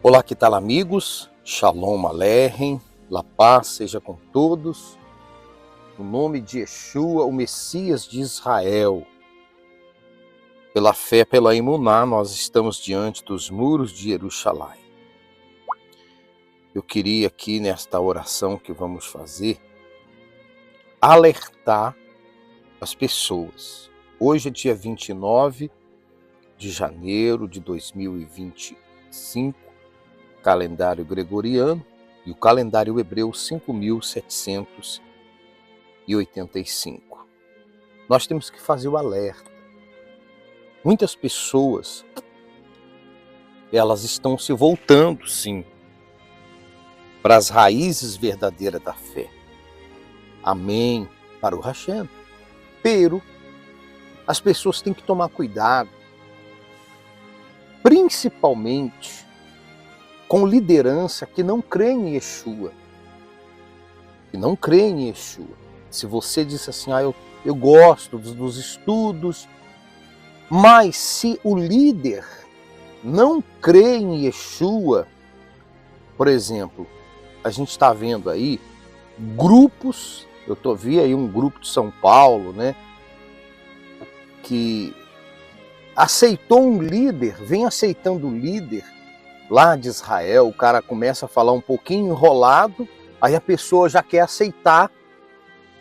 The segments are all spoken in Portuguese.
Olá, que tal, amigos? Shalom Aleichem, La Paz seja com todos. No nome de Yeshua, o Messias de Israel. Pela fé, pela emuná, nós estamos diante dos muros de Jerusalém. Eu queria aqui, nesta oração que vamos fazer, alertar as pessoas. Hoje é dia 29 de janeiro de 2025, calendário gregoriano, e o calendário hebreu 5.785. Nós temos que fazer o alerta. Muitas pessoas, elas estão se voltando, sim, para as raízes verdadeiras da fé. Amém, para o Hashem. Pero as pessoas têm que tomar cuidado, principalmente com liderança que não crê em Yeshua. Que não crê em Yeshua. Se você diz assim, eu gosto dos estudos, mas se o líder não crê em Yeshua, por exemplo, a gente está vendo aí grupos, vi aí um grupo de São Paulo, né, que aceitou um líder, vem aceitando o líder lá de Israel, o cara começa a falar um pouquinho enrolado, aí a pessoa já quer aceitar,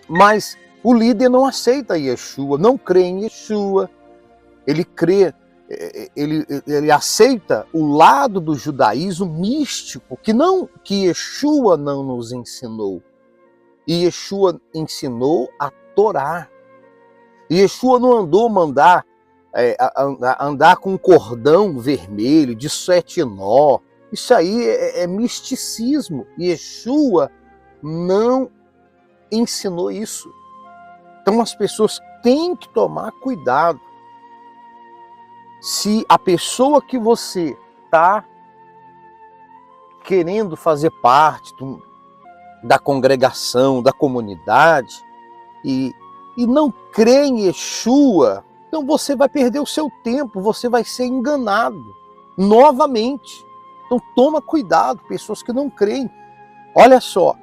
mas o líder não aceita Yeshua, não crê em Yeshua, ele aceita o lado do judaísmo místico, que Yeshua não nos ensinou. E Yeshua ensinou a Torá. E Yeshua não andar com um cordão vermelho de 7 nó. Isso aí é misticismo. Yeshua não ensinou isso. Então as pessoas têm que tomar cuidado. Se a pessoa que você está querendo fazer parte da congregação, da comunidade, e não crê em Yeshua, então você vai perder o seu tempo, você vai ser enganado novamente. Então toma cuidado, pessoas que não creem. Olha só,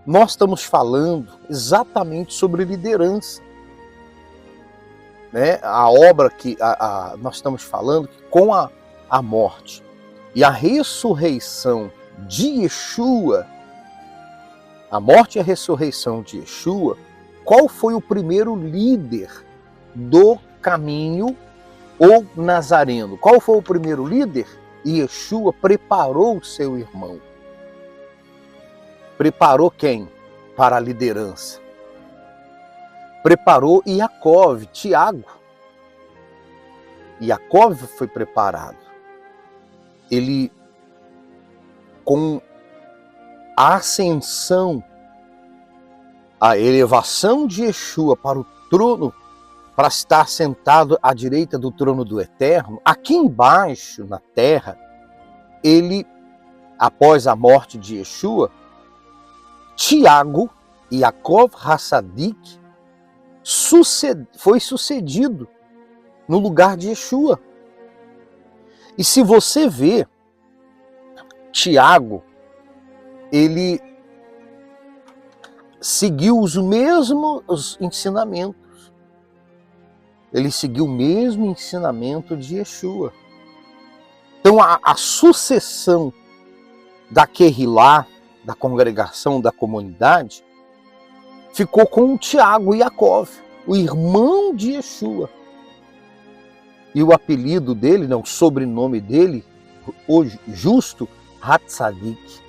nós estamos falando exatamente sobre liderança. Né? A obra que nós estamos falando, que com a morte e a ressurreição de Yeshua, a morte e a ressurreição de Yeshua, qual foi o primeiro líder do caminho ou nazareno? Qual foi o primeiro líder? Yeshua preparou o seu irmão. Preparou quem? Para a liderança. Preparou Iacov, Tiago. Iacov foi preparado. Ele, com a ascensão, a elevação de Yeshua para o trono, para estar sentado à direita do trono do Eterno, aqui embaixo, na terra, ele, após a morte de Yeshua, Tiago, Yaakov Hassadik, foi sucedido no lugar de Yeshua. E se você vê, Tiago, ele seguiu os mesmos ensinamentos. Ele seguiu o mesmo ensinamento de Yeshua. Então a sucessão da Querrilá, da congregação, da comunidade, ficou com o Tiago e Yaakov, o irmão de Yeshua. E o apelido dele, o sobrenome dele, hoje justo, Hatzadik.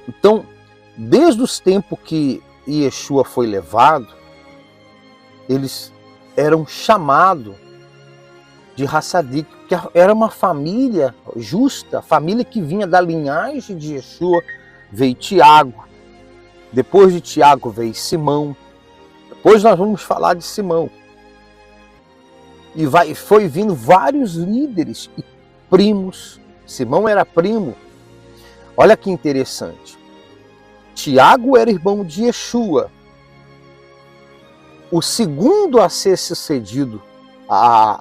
Então, desde os tempos que Yeshua foi levado, eles eram chamados de Hassadik, que era uma família justa, família que vinha da linhagem de Yeshua. Veio Tiago, depois de Tiago veio Simão, depois nós vamos falar de Simão. E foi vindo vários líderes e primos. Simão era primo. Olha que interessante. Tiago era irmão de Yeshua. O segundo a ser sucedido,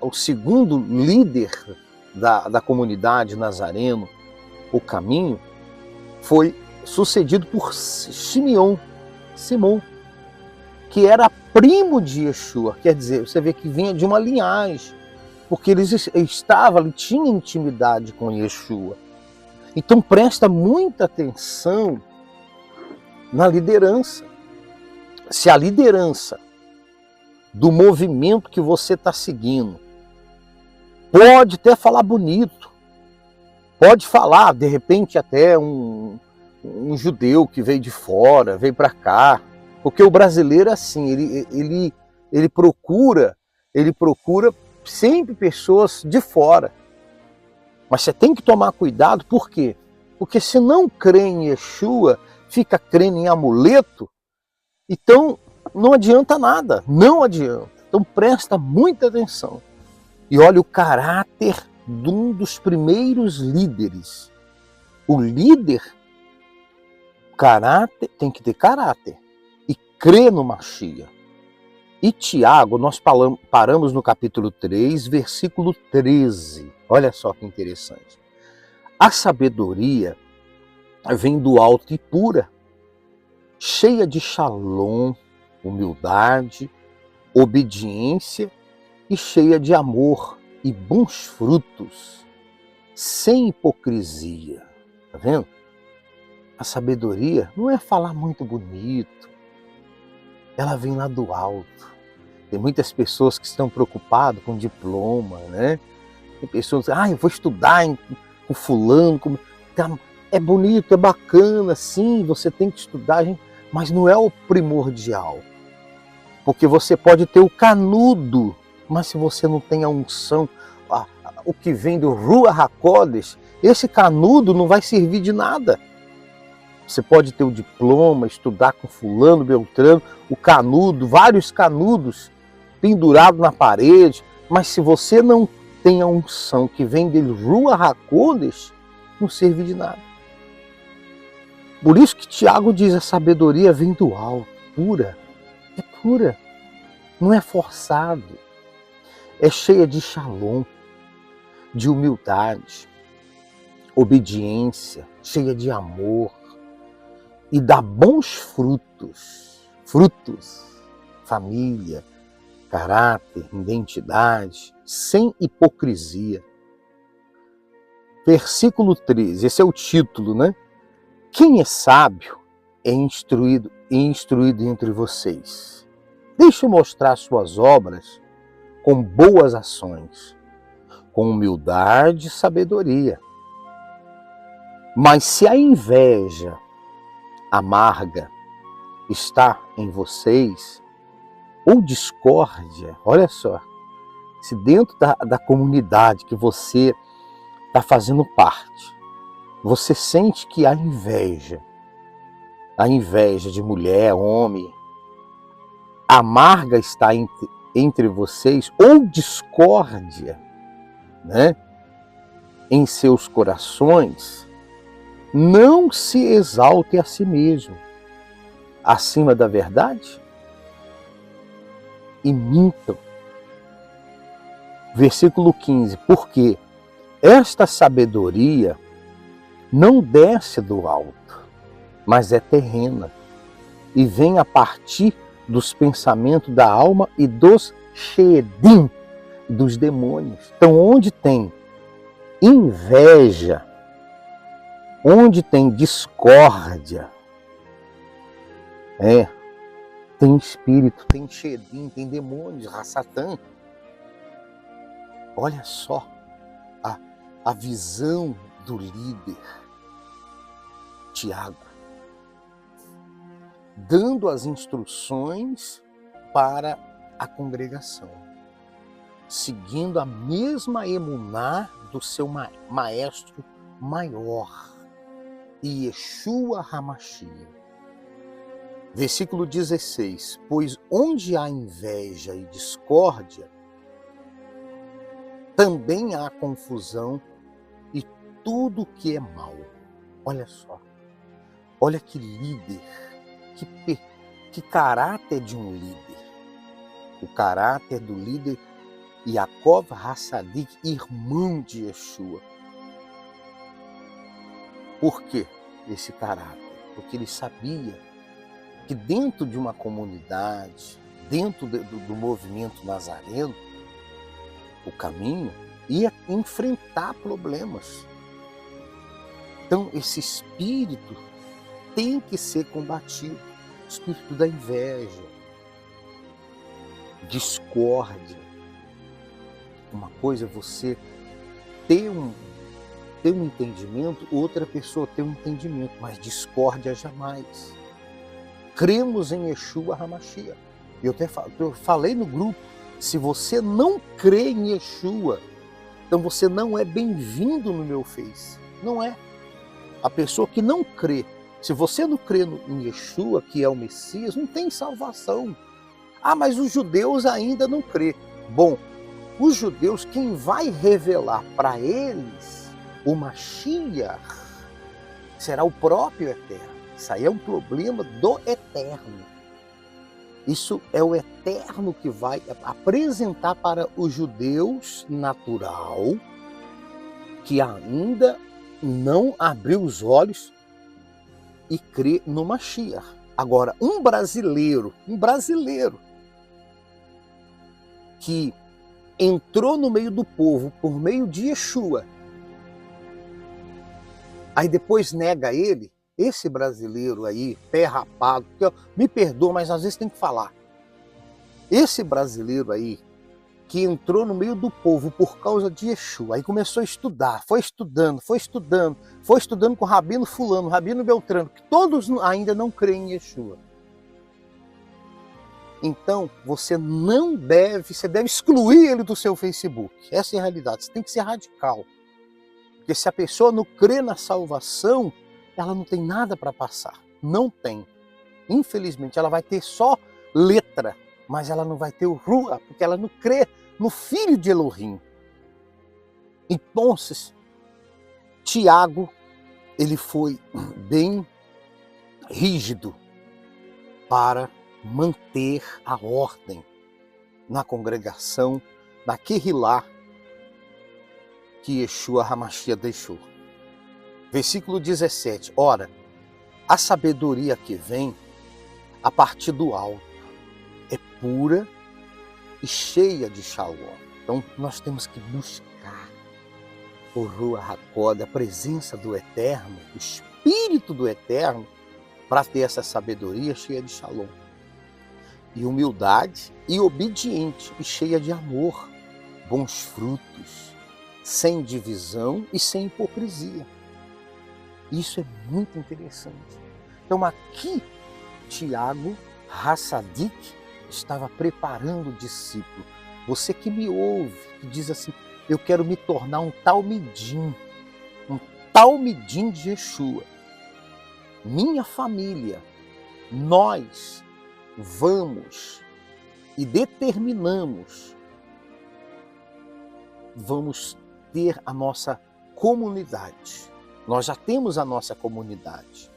o segundo líder da comunidade Nazareno, o caminho, foi sucedido por Simão, que era primo de Yeshua. Quer dizer, você vê que vinha de uma linhagem, porque ele tinha intimidade com Yeshua. Então presta muita atenção na liderança. Se a liderança do movimento que você está seguindo pode até falar bonito, pode falar, de repente, até um judeu que veio de fora, veio para cá, porque o brasileiro é assim, ele procura sempre pessoas de fora. Mas você tem que tomar cuidado, por quê? Porque se não crê em Yeshua, fica crendo em amuleto, então não adianta nada, não adianta. Então presta muita atenção. E olha o caráter de um dos primeiros líderes. O líder, tem que ter caráter e crer no Mashiach. E Tiago, nós paramos no capítulo 3, versículo 13. Olha só que interessante. A sabedoria vem do alto e pura, cheia de shalom, humildade, obediência e cheia de amor e bons frutos, sem hipocrisia. Tá vendo? A sabedoria não é falar muito bonito, ela vem lá do alto. Tem muitas pessoas que estão preocupadas com diploma, né? Tem pessoas que eu vou estudar com fulano. É bonito, é bacana, sim, você tem que estudar, mas não é o primordial. Porque você pode ter o canudo, mas se você não tem a unção, o que vem do Ruach HaKodesh, esse canudo não vai servir de nada. Você pode ter o diploma, estudar com fulano, beltrano, o canudo, vários canudos pendurados na parede, mas se você não tem a unção que vem dele, Ruach HaKodesh, não serve de nada. Por isso que Tiago diz, a sabedoria vem do alto, pura, é pura, não é forçado, é cheia de shalom, de humildade, obediência, cheia de amor e dá bons frutos, família, caráter, identidade, sem hipocrisia. Versículo 13, esse é o título, né? Quem é sábio é instruído entre vocês. Deixe mostrar suas obras com boas ações, com humildade e sabedoria. Mas se a inveja amarga está em vocês, ou discórdia, olha só, se dentro da comunidade que você está fazendo parte, você sente que há inveja de mulher, homem, amarga está entre vocês, ou discórdia, né, em seus corações, não se exalte a si mesmo acima da verdade e mintam. Versículo 15, porque esta sabedoria não desce do alto, mas é terrena e vem a partir dos pensamentos da alma e dos sheedim, dos demônios. Então, onde tem inveja, onde tem discórdia, tem espírito, tem sheedim, tem demônios, Satã. Olha só a visão do líder, Tiago, dando as instruções para a congregação, seguindo a mesma emuná do seu maestro maior, Yeshua HaMashiach. Versículo 16, pois onde há inveja e discórdia, também há confusão e tudo que é mal. Olha só, olha que líder, que caráter de um líder. O caráter do líder Yaakov Hassadik, irmão de Yeshua. Por quê esse caráter? Porque ele sabia que dentro de uma comunidade, dentro do movimento nazareno, o caminho ia enfrentar problemas. Então, esse espírito tem que ser combatido. O espírito da inveja, discórdia. Uma coisa é você ter um entendimento, outra pessoa ter um entendimento, mas discórdia jamais. Cremos em Yeshua HaMashiach. Eu falei no grupo, se você não crê em Yeshua, então você não é bem-vindo no meu Face. Não é. A pessoa que não crê, se você não crê em Yeshua, que é o Messias, não tem salvação. Ah, mas os judeus ainda não crê. Bom, os judeus, quem vai revelar para eles o Mashiach será o próprio Eterno. Isso aí é um problema do Eterno. Isso é o Eterno que vai apresentar para os judeus natural, que ainda não abriu os olhos e crê no Mashiach. Agora, um brasileiro que entrou no meio do povo por meio de Yeshua, aí depois nega ele, esse brasileiro aí, pé rapado, que me perdoa, mas às vezes tem que falar. Esse brasileiro aí, que entrou no meio do povo por causa de Yeshua, aí começou a estudar, foi estudando com o Rabino fulano, Rabino Beltrano, que todos ainda não creem em Yeshua. Então, você deve excluir ele do seu Facebook. Essa é a realidade, você tem que ser radical. Porque se a pessoa não crê na salvação, ela não tem nada para passar. Não tem. Infelizmente, ela vai ter só letra, mas ela não vai ter o Ruach, porque ela não crê no Filho de Elohim. Então, Tiago, ele foi bem rígido para manter a ordem na congregação, na Kehilá que Yeshua HaMashiach deixou. Versículo 17. Ora, a sabedoria que vem a partir do alto é pura e cheia de Shalom. Então nós temos que buscar o Ruach HaKodesh, a presença do Eterno, o Espírito do Eterno, para ter essa sabedoria cheia de Shalom. E humildade e obediente e cheia de amor, bons frutos, sem divisão e sem hipocrisia. Isso é muito interessante. Então aqui, Tiago Hassadik estava preparando o discípulo. Você que me ouve, que diz assim, eu quero me tornar um talmidim de Yeshua. Minha família, nós vamos e determinamos, vamos ter a nossa comunidade. Nós já temos a nossa comunidade.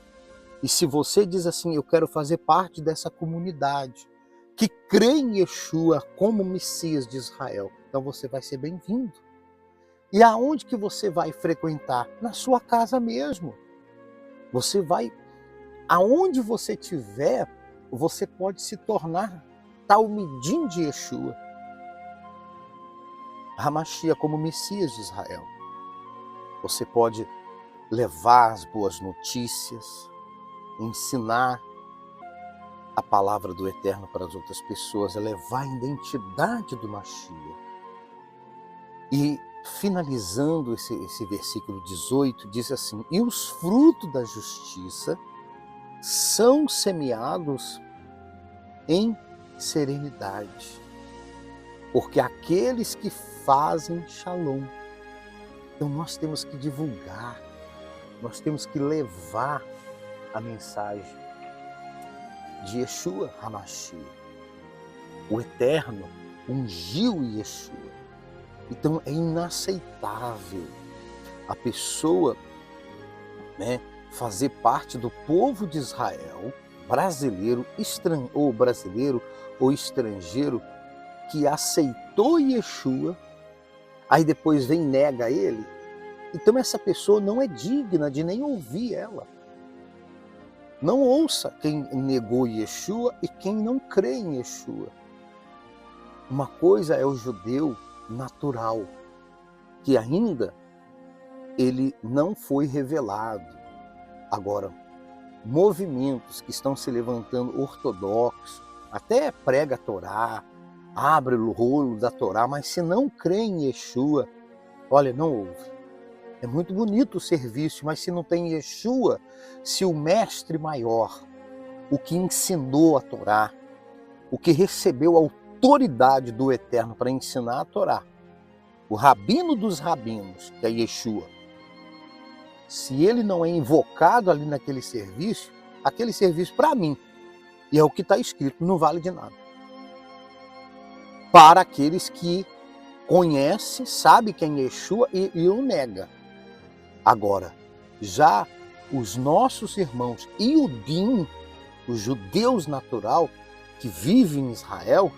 E se você diz assim, eu quero fazer parte dessa comunidade, que crê em Yeshua como Messias de Israel, então você vai ser bem-vindo. E aonde que você vai frequentar? Na sua casa mesmo. Você vai, aonde você estiver, você pode se tornar talmidim de Yeshua, HaMashiach como Messias de Israel. Você pode levar as boas notícias, ensinar a palavra do Eterno para as outras pessoas, levar a identidade do Mashiach. E finalizando esse versículo 18, diz assim, e os frutos da justiça são semeados em serenidade, porque aqueles que fazem Shalom. Então nós temos que divulgar, nós temos que levar a mensagem de Yeshua HaMashiach. O Eterno ungiu Yeshua. Então é inaceitável a pessoa, fazer parte do povo de Israel, brasileiro ou estrangeiro, que aceitou Yeshua, aí depois vem e nega ele, então essa pessoa não é digna de nem ouvir ela. Não ouça quem negou Yeshua e quem não crê em Yeshua. Uma coisa é o judeu natural, que ainda ele não foi revelado. Agora, movimentos que estão se levantando ortodoxos, até prega a Torá, abre o rolo da Torá, mas se não crê em Yeshua, olha, não ouve. É muito bonito o serviço, mas se não tem Yeshua, se o mestre maior, o que ensinou a Torá, o que recebeu a autoridade do Eterno para ensinar a Torá, o rabino dos rabinos, que é Yeshua, se ele não é invocado ali naquele serviço, aquele serviço para mim, e é o que está escrito, não vale de nada. Para aqueles que conhecem, sabem quem é Yeshua e o nega. Agora, já os nossos irmãos Yudim, os judeus natural, que vivem em Israel,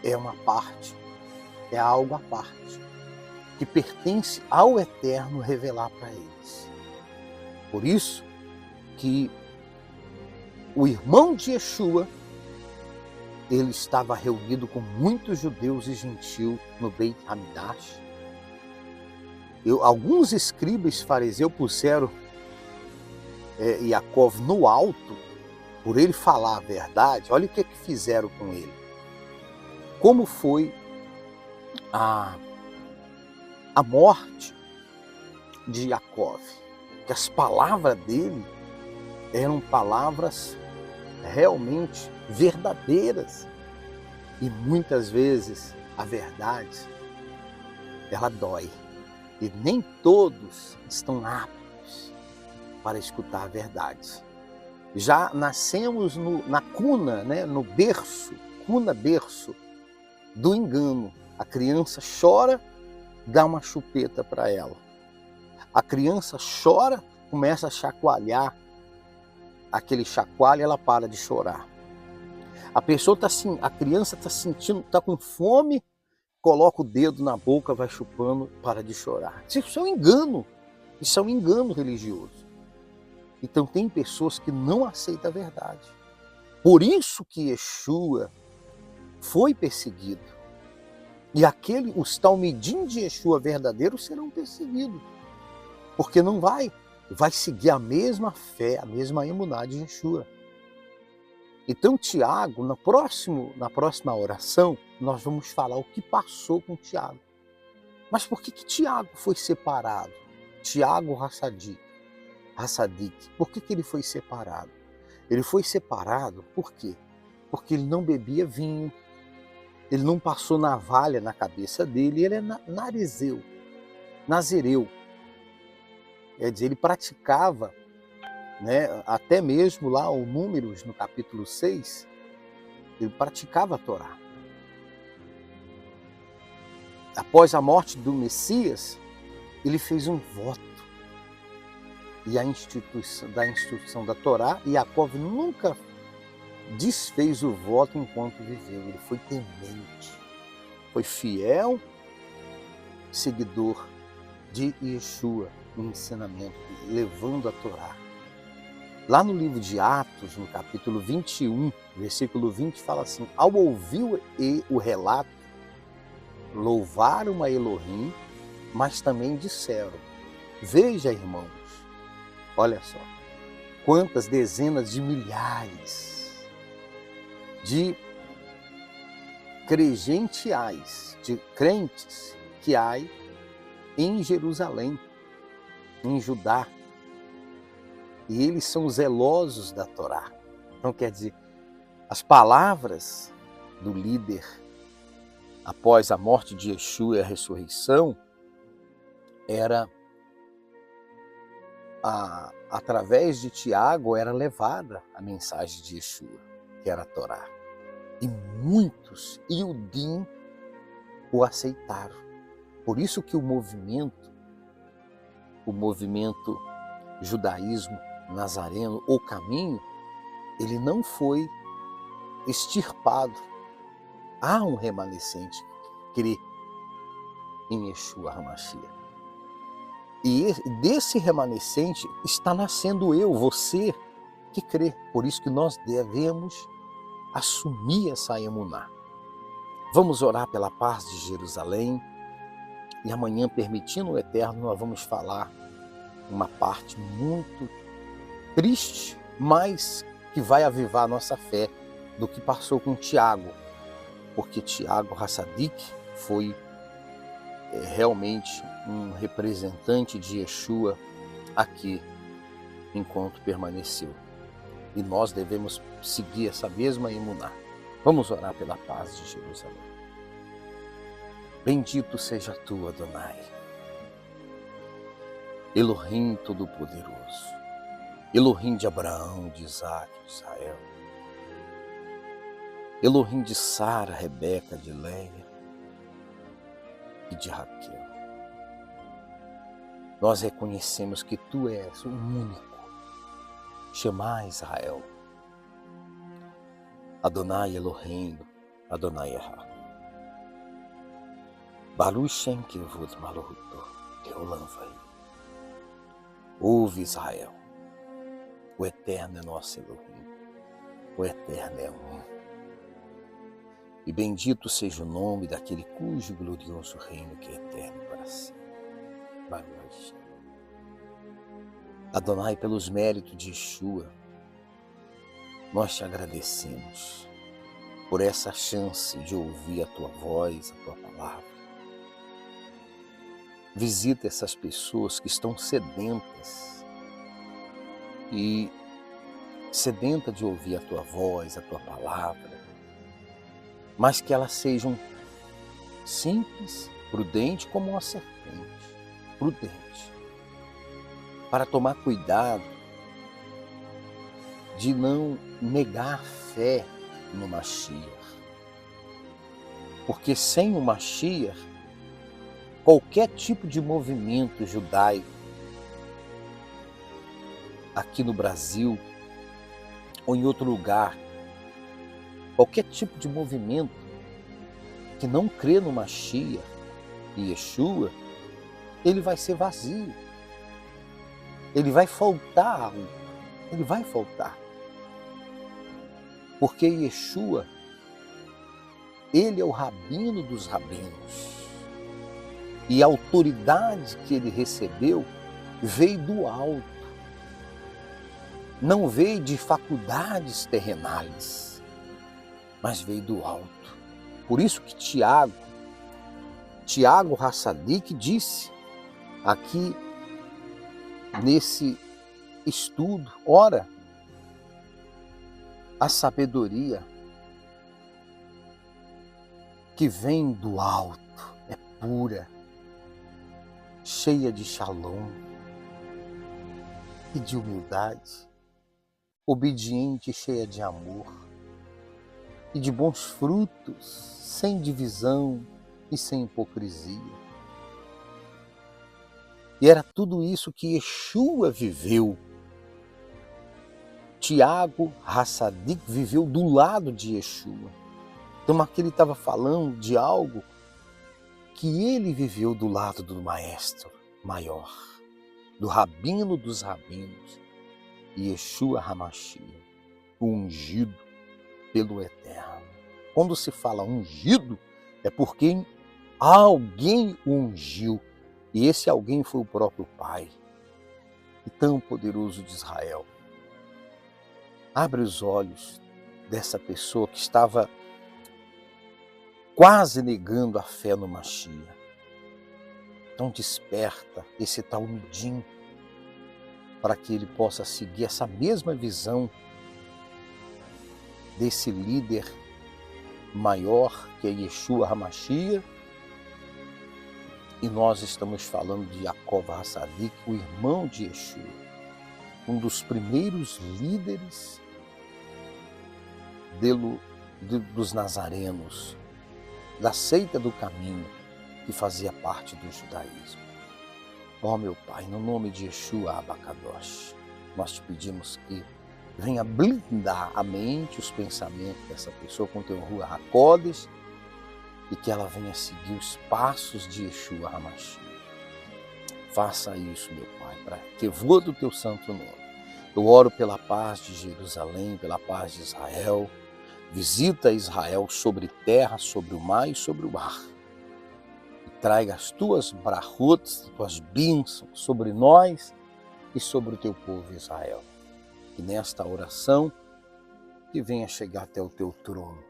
é uma parte, é algo à parte, que pertence ao Eterno revelar para eles. Por isso que o irmão de Yeshua, ele estava reunido com muitos judeus e gentios no Beit Hamidash. Alguns escribas fariseus puseram Yaakov no alto, por ele falar a verdade. Olha o que fizeram com ele. Como foi a morte de Yaakov. Que as palavras dele eram palavras realmente verdadeiras. E muitas vezes a verdade, ela dói. E nem todos estão aptos para escutar a verdade. Já nascemos na cuna, no berço do engano. A criança chora, dá uma chupeta para ela. A criança chora, começa a chacoalhar. Aquele chacoalho, ela para de chorar. A criança está sentindo, está com fome, coloca o dedo na boca, vai chupando, para de chorar. Isso é um engano. Isso é um engano religioso. Então tem pessoas que não aceitam a verdade. Por isso que Yeshua foi perseguido. E os talmidim de Yeshua verdadeiros serão perseguidos. Porque não vai seguir a mesma fé, a mesma emuná de Yeshua. Então Tiago, na próxima oração, nós vamos falar o que passou com Tiago. Mas por que Tiago foi separado? Tiago Hassadik. Por que ele foi separado? Ele foi separado por quê? Porque ele não bebia vinho, ele não passou navalha na cabeça dele, ele é nazireu. Quer dizer, ele praticava, até mesmo lá o Números, no capítulo 6, ele praticava a Torá. Após a morte do Messias, ele fez um voto. E a instituição da Torá, Yaakov nunca desfez o voto enquanto viveu. Ele foi temente, foi fiel seguidor de Yeshua no ensinamento, levando a Torá. Lá no livro de Atos, no capítulo 21, versículo 20, fala assim: ao ouvir o relato, louvaram a Elohim, mas também disseram: veja, irmãos, olha só, quantas dezenas de milhares de crentes que há em Jerusalém, em Judá. E eles são zelosos da Torá. Então, quer dizer, as palavras do líder após a morte de Yeshua e a ressurreição era através de Tiago era levada a mensagem de Yeshua, que era a Torá. E muitos Yudim o aceitaram. Por isso que o movimento judaísmo nazareno, o caminho, ele não foi extirpado Há um remanescente que crê em Yeshua HaMashiach. E desse remanescente está nascendo eu, você, que crê. Por isso que nós devemos assumir essa emuná. Vamos orar pela paz de Jerusalém. E amanhã, permitindo o Eterno, nós vamos falar uma parte muito triste, mas que vai avivar a nossa fé do que passou com Tiago. Porque Tiago Hassadik foi realmente um representante de Yeshua aqui, enquanto permaneceu. E nós devemos seguir essa mesma emuná. Vamos orar pela paz de Jerusalém. Bendito seja tu, Adonai, Elohim Todo-Poderoso, Elohim de Abraão, de Isaac, de Israel, Elohim de Sara, Rebeca, de Leia e de Raquel. Nós reconhecemos que tu és o único, Shema Israel, Adonai Elohim, Adonai Erra. Baruch Shem Kevod Malchuto, Teolam Vai. Ouve, Israel, o Eterno é nosso Elohim, o Eterno é um. E bendito seja o nome daquele cujo glorioso reino que é eterno para sempre. Baruch Shem. Adonai, pelos méritos de Yeshua, nós te agradecemos por essa chance de ouvir a tua voz, a tua palavra. Visita essas pessoas que estão sedentas e sedentas de ouvir a tua voz, a tua palavra, mas que elas sejam simples, prudentes como uma serpente, prudente, para tomar cuidado de não negar fé no Mashiach, porque sem o Mashiach, qualquer tipo de movimento judaico aqui no Brasil ou em outro lugar, qualquer tipo de movimento que não crê no Mashiach e Yeshua, ele vai ser vazio. Ele vai faltar algo. Ele vai faltar. Porque Yeshua, ele é o rabino dos rabinos. E a autoridade que ele recebeu veio do alto. Não veio de faculdades terrenais, mas veio do alto. Por isso que Tiago Hassadik disse aqui nesse estudo, ora, a sabedoria que vem do alto é pura, cheia de shalom e de humildade, obediente e cheia de amor e de bons frutos, sem divisão e sem hipocrisia. E era tudo isso que Yeshua viveu. Tiago Hassadik viveu do lado de Yeshua. Então aqui ele estava falando de algo que ele viveu do lado do maestro maior, do rabino dos rabinos, Yeshua HaMashiach, o ungido pelo Eterno. Quando se fala ungido, é porque alguém o ungiu, e esse alguém foi o próprio Pai, e tão poderoso de Israel. Abre os olhos dessa pessoa que estava quase negando a fé no Mashiach. Então desperta esse talmidim para que ele possa seguir essa mesma visão desse líder maior que é Yeshua HaMashiach. E nós estamos falando de Yaakov Hassadik, o irmão de Yeshua, um dos primeiros líderes dos nazarenos, da seita do caminho, que fazia parte do judaísmo. Ó meu Pai, no nome de Yeshua Abacadosh, nós te pedimos que venha blindar a mente, os pensamentos dessa pessoa com teu Ruach HaKodesh, e que ela venha seguir os passos de Yeshua HaMashiach. Faça isso, meu Pai, para que voa do teu santo nome. Eu oro pela paz de Jerusalém, pela paz de Israel. Visita Israel sobre terra, sobre o mar e sobre o ar. E traga as tuas brachot, tuas bênçãos sobre nós e sobre o teu povo Israel. Que nesta oração que venha chegar até o teu trono.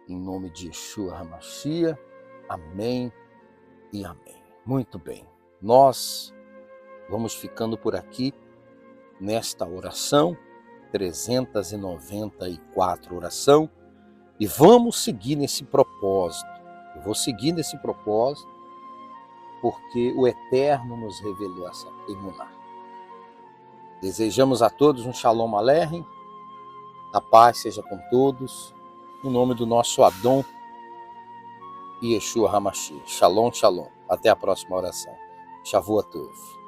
Em nome de Yeshua HaMashiach. Amém e amém. Muito bem. Nós vamos ficando por aqui nesta oração, 394 oração, e vamos seguir nesse propósito. Eu vou seguir nesse propósito porque o Eterno nos revelou essa emuná. Desejamos a todos um Shalom Aleichem, a paz seja com todos, no nome do nosso Adon e Yeshua HaMashiach. Shalom, shalom. Até a próxima oração. Shavuot Tov.